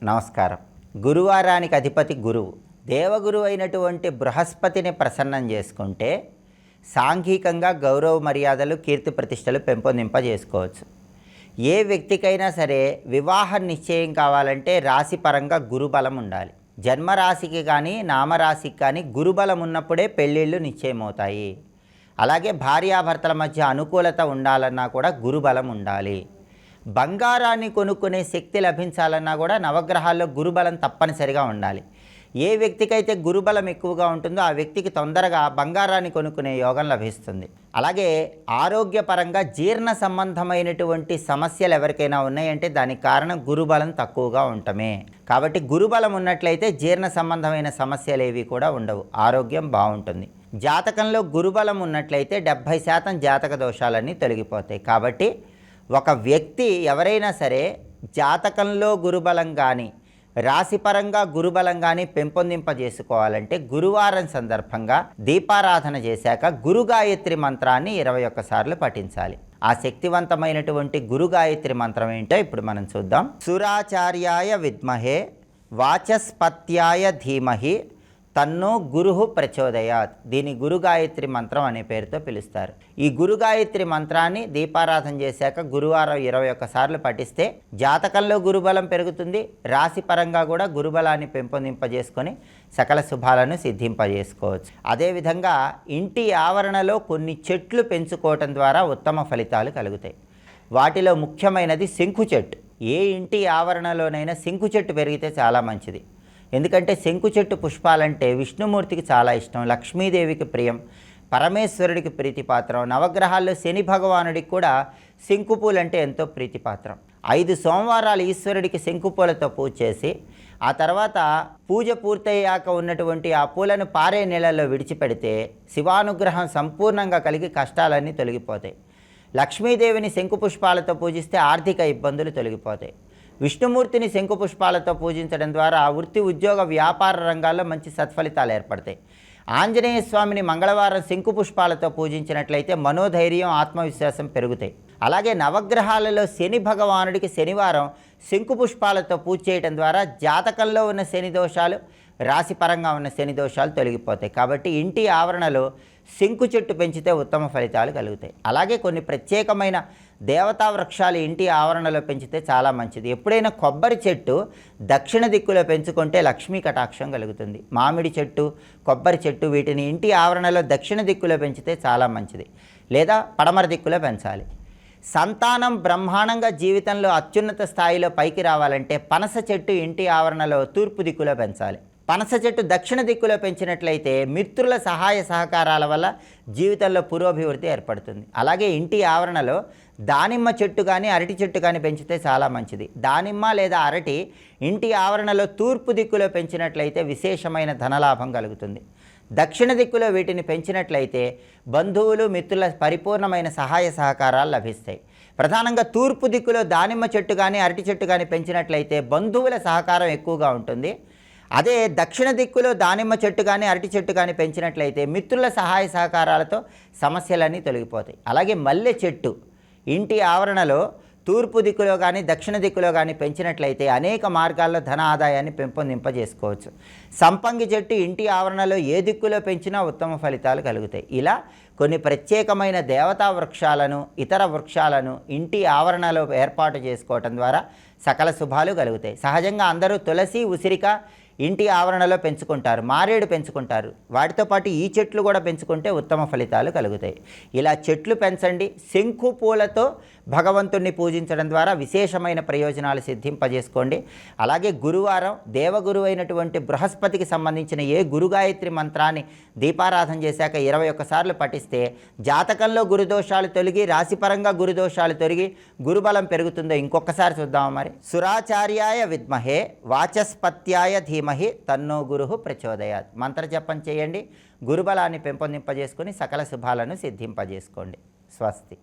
నమస్కారం. గురువారానికి అధిపతి గురువు. దేవగురువు అయినటువంటి బృహస్పతిని ప్రసన్నం చేసుకుంటే సాంఘికంగా గౌరవ మర్యాదలు, కీర్తి ప్రతిష్టలు పెంపొందింపజేసుకోవచ్చు. ఏ వ్యక్తికైనా సరే వివాహం నిశ్చయం కావాలంటే రాశిపరంగా గురుబలం ఉండాలి. జన్మరాశికి కానీ నామరాశికి కానీ గురుబలం ఉన్నప్పుడే పెళ్ళిళ్ళు నిశ్చయమవుతాయి. అలాగే భార్యాభర్తల మధ్య అనుకూలత ఉండాలన్నా కూడా గురుబలం ఉండాలి. బంగారాన్ని కొనుక్కునే శక్తి లభించాలన్నా కూడా నవగ్రహాల్లో గురుబలం తప్పనిసరిగా ఉండాలి. ఏ వ్యక్తికైతే గురుబలం ఎక్కువగా ఉంటుందో ఆ వ్యక్తికి తొందరగా బంగారాన్ని కొనుక్కునే యోగం లభిస్తుంది. అలాగే ఆరోగ్యపరంగా జీర్ణ సంబంధమైనటువంటి సమస్యలు ఎవరికైనా ఉన్నాయంటే దానికి కారణం గురుబలం తక్కువగా ఉండటమే. కాబట్టి గురుబలం ఉన్నట్లయితే జీర్ణ సంబంధమైన సమస్యలు ఏవి కూడా ఉండవు, ఆరోగ్యం బాగుంటుంది. జాతకంలో గురుబలం ఉన్నట్లయితే 70% జాతక దోషాలన్నీ తొలగిపోతాయి. కాబట్టి ఒక వ్యక్తి ఎవరైనా సరే జాతకంలో గురుబలం కానీ రాశిపరంగా గురుబలం కానీ పెంపొందింపజేసుకోవాలంటే గురువారం సందర్భంగా దీపారాధన చేశాక గురుగాయత్రి మంత్రాన్ని 21 సార్లు పఠించాలి. ఆ శక్తివంతమైనటువంటి గురుగాయత్రి మంత్రం ఏంటో ఇప్పుడు మనం చూద్దాం. సురాచార్యాయ విద్మహే వాచస్పత్యాయ ధీమహి తన్నో గురుహు ప్రచోదయాత్. దీని గురుగాయత్రి మంత్రం అనే పేరుతో పిలుస్తారు. ఈ గురుగాయత్రి మంత్రాన్ని దీపారాధన చేశాక గురువారం 21 సార్లు పఠిస్తే జాతకంలో గురుబలం పెరుగుతుంది, రాశిపరంగా కూడా గురుబలాన్ని పెంపొందింపజేసుకొని సకల శుభాలను సిద్ధింపజేసుకోవచ్చు. అదేవిధంగా ఇంటి ఆవరణలో కొన్ని చెట్లు పెంచుకోవటం ద్వారా ఉత్తమ ఫలితాలు కలుగుతాయి. వాటిలో ముఖ్యమైనది శంకు చెట్టు. ఏ ఇంటి ఆవరణలోనైనా శంకు చెట్టు పెరిగితే చాలా మంచిది. ఎందుకంటే శంకు చెట్టు పుష్పాలంటే విష్ణుమూర్తికి చాలా ఇష్టం, లక్ష్మీదేవికి ప్రియం, పరమేశ్వరుడికి ప్రీతిపాత్రం. నవగ్రహాల్లో శని భగవానుడికి కూడా శంకు పూలంటే ఎంతో ప్రీతిపాత్రం. 5 సోమవారాలు ఈశ్వరుడికి శంకు పూలతో పూజ చేసి ఆ తర్వాత పూజ పూర్తయ్యాక ఉన్నటువంటి ఆ పూలను పారే నీళ్ళల్లో విడిచిపెడితే శివానుగ్రహం సంపూర్ణంగా కలిగి కష్టాలన్నీ తొలగిపోతాయి. లక్ష్మీదేవిని శంకు పుష్పాలతో పూజిస్తే ఆర్థిక ఇబ్బందులు తొలగిపోతాయి. విష్ణుమూర్తిని శంకు పుష్పాలతో పూజించడం ద్వారా వృత్తి, ఉద్యోగ, వ్యాపార రంగాల్లో మంచి సత్ఫలితాలు ఏర్పడతాయి. ఆంజనేయ స్వామిని మంగళవారం శంకు పుష్పాలతో పూజించినట్లయితే మనోధైర్యం, ఆత్మవిశ్వాసం పెరుగుతాయి. అలాగే నవగ్రహాలలో శని భగవానుడికి శనివారం శంకు పుష్పాలతో పూజ చేయడం ద్వారా జాతకంలో ఉన్న శని దోషాలు, రాశిపరంగా ఉన్న శని దోషాలు తొలగిపోతాయి. కాబట్టి ఇంటి ఆవరణలో శంకు చెట్టు పెంచితే ఉత్తమ ఫలితాలు కలుగుతాయి. అలాగే కొన్ని ప్రత్యేకమైన దేవతా వృక్షాలు ఇంటి ఆవరణలో పెంచితే చాలా మంచిది. ఎప్పుడైనా కొబ్బరి చెట్టు దక్షిణ దిక్కులో పెంచుకుంటే లక్ష్మీ కటాక్షం కలుగుతుంది. మామిడి చెట్టు, కొబ్బరి చెట్టు వీటిని ఇంటి ఆవరణలో దక్షిణ దిక్కులో పెంచితే చాలా మంచిది, లేదా పడమర దిక్కులో పెంచాలి. సంతానం బ్రహ్మాండంగా జీవితంలో అత్యున్నత స్థాయిలో పైకి రావాలంటే పనస చెట్టు ఇంటి ఆవరణలో తూర్పు దిక్కులో పెంచాలి. పనస చెట్టు దక్షిణ దిక్కులో పెంచినట్లయితే మిత్రుల సహాయ సహకారాల వల్ల జీవితంలో పురోభివృద్ధి ఏర్పడుతుంది. అలాగే ఇంటి ఆవరణలో దానిమ్మ చెట్టు కానీ అరటి చెట్టు కానీ పెంచితే చాలా మంచిది. దానిమ్మ లేదా అరటి ఇంటి ఆవరణలో తూర్పు దిక్కులో పెంచినట్లయితే విశేషమైన ధనలాభం కలుగుతుంది. దక్షిణ దిక్కులో వీటిని పెంచినట్లయితే బంధువులు, మిత్రుల పరిపూర్ణమైన సహాయ సహకారాలు లభిస్తాయి. ప్రధానంగా తూర్పు దిక్కులో దానిమ్మ చెట్టు కానీ అరటి చెట్టు కానీ పెంచినట్లయితే బంధువుల సహకారం ఎక్కువగా ఉంటుంది. అదే దక్షిణ దిక్కులో దానిమ్మ చెట్టు కానీ అరటి చెట్టు కానీ పెంచినట్లయితే మిత్రుల సహాయ సహకారాలతో సమస్యలన్నీ తొలగిపోతాయి. అలాగే మల్లె చెట్టు ఇంటి ఆవరణలో తూర్పు దిక్కులో కానీ దక్షిణ దిక్కులో కానీ పెంచినట్లయితే అనేక మార్గాల్లో ధన ఆదాయాన్ని పెంపొందింపజేసుకోవచ్చు. సంపంగి చెట్టు ఇంటి ఆవరణలో ఏ దిక్కులో పెంచినా ఉత్తమ ఫలితాలు కలుగుతాయి. ఇలా కొన్ని ప్రత్యేకమైన దేవతా వృక్షాలను, ఇతర వృక్షాలను ఇంటి ఆవరణలో ఏర్పాటు చేసుకోవటం ద్వారా సకల శుభాలు కలుగుతాయి. సహజంగా అందరూ తులసి, ఉసిరిక ఇంటి ఆవరణలో పెంచుకుంటారు, మారేడు పెంచుకుంటారు. వాటితో పాటు ఈ చెట్లు కూడా పెంచుకుంటే ఉత్తమ ఫలితాలు కలుగుతాయి. ఇలా చెట్లు పెంచండి. శంకు పూలతో భగవంతుణ్ణి పూజించడం ద్వారా విశేషమైన ప్రయోజనాలు సిద్ధింపజేసుకోండి. అలాగే గురువారం దేవగురువు అయినటువంటి బృహస్పతికి సంబంధించిన ఏ గురుగాయత్రి మంత్రాన్ని దీపారాధన చేశాక 21 సార్లు పఠిస్తే జాతకంలో గురుదోషాలు తొలగి రాశిపరంగా గురుదోషాలు తొలగి గురుబలం పెరుగుతుందో ఇంకొకసారి చూద్దామా మరి. సురాచార్యాయ విద్మహే వాచస్పత్యాయ ధీమహి తన్నో గురుహు ప్రచోదయాత్. మంత్ర జపం చేయండి. గురుబలాన్ని పెంపొందింపజేసుకొని సకల శుభాలను సిద్ధింపజేసుకోండి. స్వస్తి.